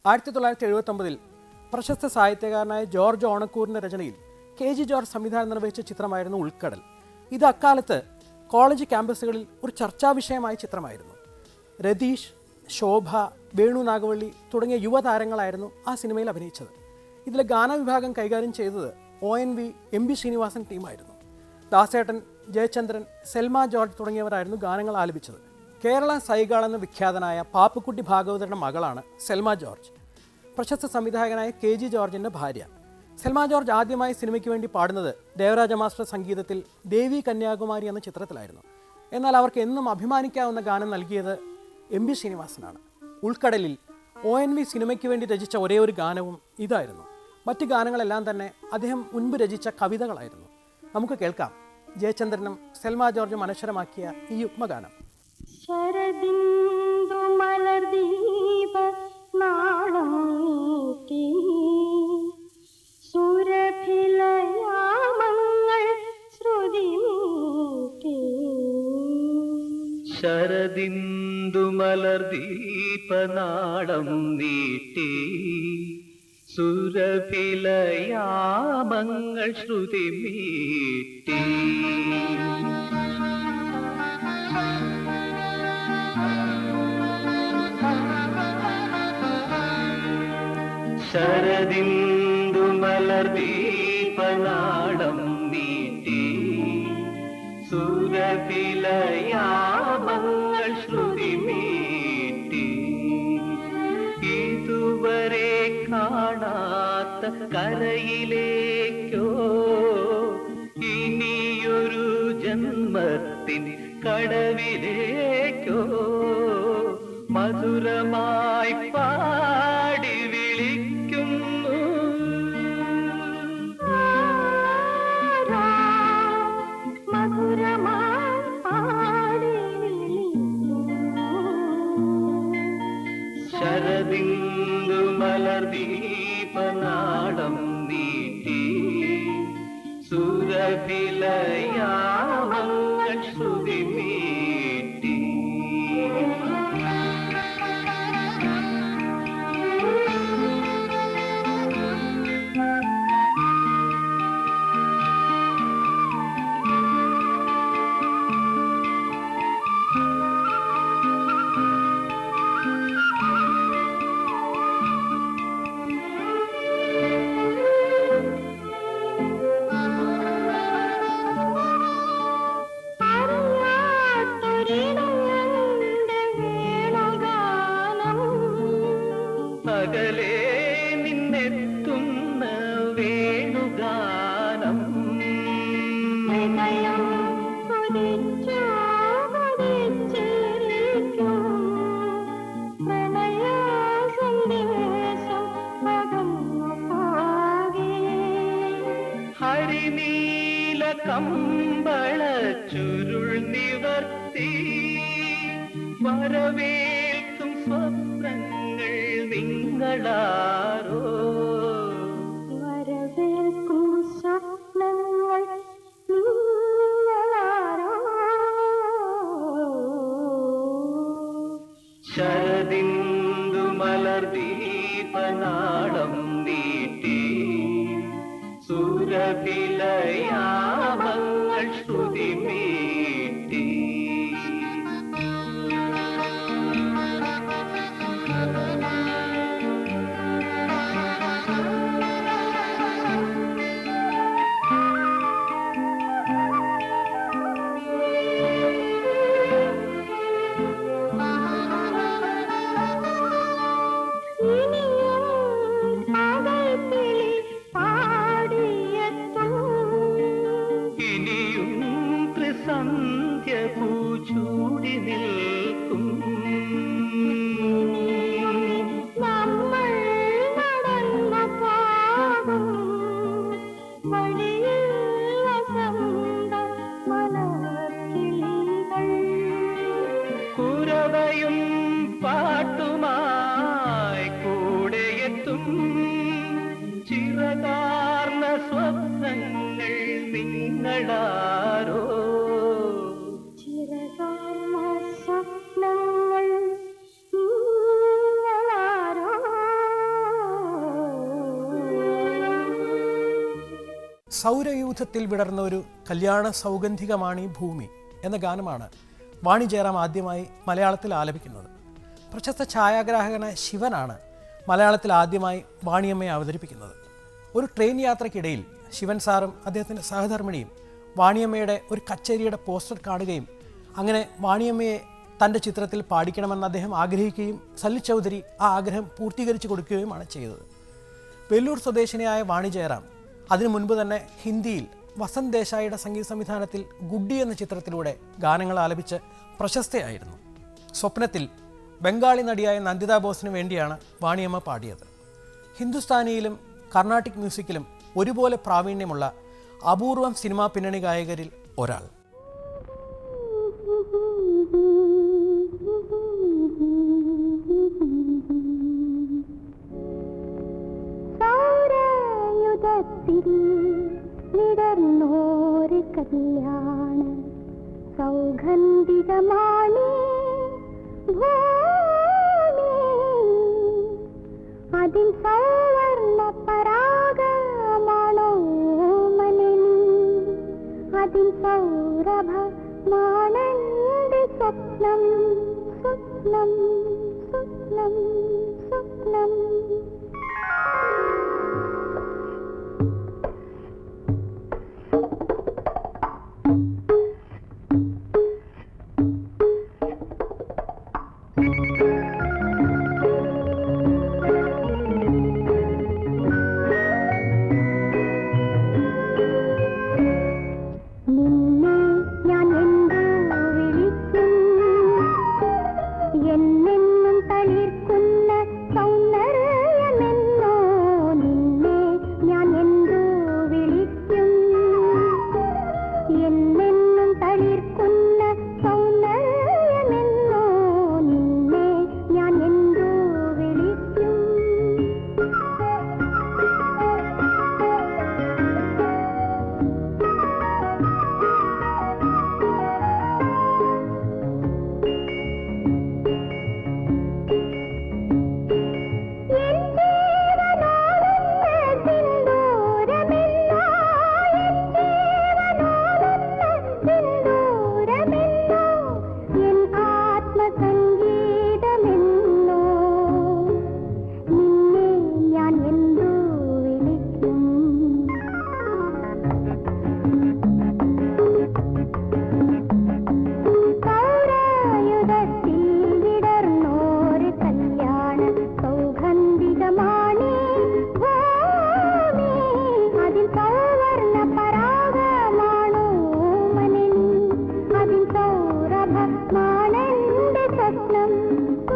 1979 പ്രശസ്ത സാഹിത്യകാരനായ ജോർജ് ഓണക്കൂറിൻ്റെ രചനയിൽ KG George സംവിധാനം നിർവഹിച്ച ചിത്രമായിരുന്നു ഉൾക്കടൽ. ഇത് അക്കാലത്ത് കോളേജ് ക്യാമ്പസുകളിൽ ഒരു ചർച്ചാ വിഷയമായ ചിത്രമായിരുന്നു. രതീഷ്, ശോഭ, വേണു നാഗവള്ളി തുടങ്ങിയ യുവതാരങ്ങളായിരുന്നു ആ സിനിമയിൽ അഭിനയിച്ചത്. ഇതിലെ ഗാനവിഭാഗം കൈകാര്യം ചെയ്തത് ONV, MB ശ്രീനിവാസൻ ടീമായിരുന്നു. ദാസേട്ടൻ, ജയചന്ദ്രൻ, സെൽമ ജോർജ് തുടങ്ങിയവരായിരുന്നു ഗാനങ്ങൾ ആലപിച്ചത്. കേരള സൈഗാൾ എന്ന വിഖ്യാതനായ പാപ്പുക്കുട്ടി ഭാഗവതരുടെ മകളാണ് സെൽമ ജോർജ്. പ്രശസ്ത സംവിധായകനായ KG ജോർജിൻ്റെ ഭാര്യ. സെൽമ ജോർജ് ആദ്യമായി സിനിമയ്ക്ക് വേണ്ടി പാടുന്നത് ദേവരാജ മാസ്റ്റർ സംഗീതത്തിൽ ദേവി കന്യാകുമാരി എന്ന ചിത്രത്തിലായിരുന്നു. എന്നാൽ അവർക്ക് എന്നും അഭിമാനിക്കാവുന്ന ഗാനം നൽകിയത് MB ശ്രീനിവാസനാണ്. ഉൾക്കടലിൽ ONV സിനിമയ്ക്ക് വേണ്ടി രചിച്ച ഒരേ ഒരു ഗാനവും ഇതായിരുന്നു. മറ്റ് ഗാനങ്ങളെല്ലാം തന്നെ അദ്ദേഹം മുൻപ് രചിച്ച കവിതകളായിരുന്നു. നമുക്ക് കേൾക്കാം ജയചന്ദ്രനും സെൽമ ജോർജും അനശ്വരമാക്കിയ ഈ യുഗ്മഗാനം. ശരദിന്ദു മലർദീപ നാളം നീട്ടി സുരഭിലയാമങ്ങൾ ശ്രുതി നീട്ടി. ശരദിന്ദു മലർദീപനാളം നീട്ടി സുരഭിലയാമങ്ങൾ ശ്രുതി മീട്ടി. ശരദിന്ദു മലർദീപനാളം നീട്ടി സുരഭിലയാമങ്ങൾ ശ്രുതി മീട്ടി. ഇതുവരെ കാണാത്ത കരയിലേക്കോ ഇനിയൊരു ജന്മത്തിൻ കടവിലേക്കോ മധുരമായി പാടി വിളിക്കുന്നു. മധുരമായി പാടി വിളിക്കുന്നു. ശരദിന്ദു മലർദീപനാളം നീട്ടി സുരഭിലയാമങ്ങൾ ശ്രുതി മീട്ടി. അകലെ നിന്നെത്തുന്ന വേണുഗാനം ഹൃദയം കൊതിച്ചു കൊതിച്ചിരിക്കും പ്രണയ സന്ദേശം പകർന്നു പോകെ. ഹരിനീല കമ്പള ചുരുൾ നിവർത്തി വരവേൽക്കും സ്വപ്നങ്ങൾ നിങ്ങളാരോ. വരവേൽക്കും സ്വപ്നങ്ങൾ നിങ്ങളാരോ. ശരദിന്ദു മലർദീപനാളം നീട്ടി സുരഭിലയാമങ്ങൾ ശ്രുതി മീട്ടി. ഇനിയും ത്രിസന്ധ്യ പൂച്ചൂടി നിൽക്കും. നമ്മൾ നടന്ന പാടും വഴിയിൽ വസന്ത മലർക്കിളികൾ. കുരവയും പാട്ടുമായി കൂടെയെത്തും ചിറകാർന്ന സ്വപ്നങ്ങൾ നിങ്ങളാരോ. ചിരകാല സ്വപ്നങ്ങൾ നിങ്ങളാരോ. സൗരയൂഥത്തിൽ വിടർന്ന ഒരു കല്യാണ സൗഗന്ധികമാണീ ഭൂമി എന്ന ഗാനമാണ് വാണി ജയറാം ആദ്യമായി മലയാളത്തിൽ ആലപിക്കുന്നത്. പ്രശസ്ത ഛായാഗ്രാഹകനായ ശിവനാണ് മലയാളത്തിൽ ആദ്യമായി വാണിയമ്മയെ അവതരിപ്പിക്കുന്നത്. ഒരു ട്രെയിൻ യാത്രയ്ക്കിടയിൽ ശിവൻ സാറും അദ്ദേഹത്തിൻ്റെ സഹധർമ്മിണിയും വാണിയമ്മയുടെ ഒരു കച്ചേരിയുടെ പോസ്റ്റർ കാണുകയും അങ്ങനെ വാണിയമ്മയെ തൻ്റെ ചിത്രത്തിൽ പാടിക്കണമെന്ന് അദ്ദേഹം ആഗ്രഹിക്കുകയും സലിൽ ചൗധരി ആ ആഗ്രഹം പൂർത്തീകരിച്ചു കൊടുക്കുകയുമാണ് ചെയ്തത്. വെല്ലൂർ സ്വദേശിനിയായ വാണി ജയറാം അതിനു മുൻപ് തന്നെ ഹിന്ദിയിൽ വസന്ത് ദേശായിയുടെ സംഗീത സംവിധാനത്തിൽ ഗുഡ്ഡി എന്ന ചിത്രത്തിലൂടെ ഗാനങ്ങൾ ആലപിച്ച് പ്രശസ്തയായിരുന്നു. സ്വപ്നത്തിൽ ബംഗാളി നടിയായ നന്ദിത ബോസിന് വേണ്ടിയാണ് വാണിയമ്മ പാടിയത്. ഹിന്ദുസ്ഥാനിയിലും കർണാട്ടിക് മ്യൂസിക്കിലും ഒരുപോലെ പ്രാവീണ്യമുള്ള അപൂർവം സിനിമാ പിന്നണി ഗായകരിൽ ഒരാൾ. വിടർന്നോര് കല്യാണ സൗഗന്ധികമാണീ ഭൂമി, അതിൻ സൗവർണ്ണ പരാഗമാണോ മനനി, അതിൻ സൗരഭമാണെന്റെ സ്വപ്നം സ്വപ്നം സ്വപ്നം സ്വപ്നം.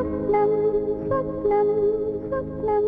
സ്വപ്നം സ്വപ്നം സ്വപ്നം.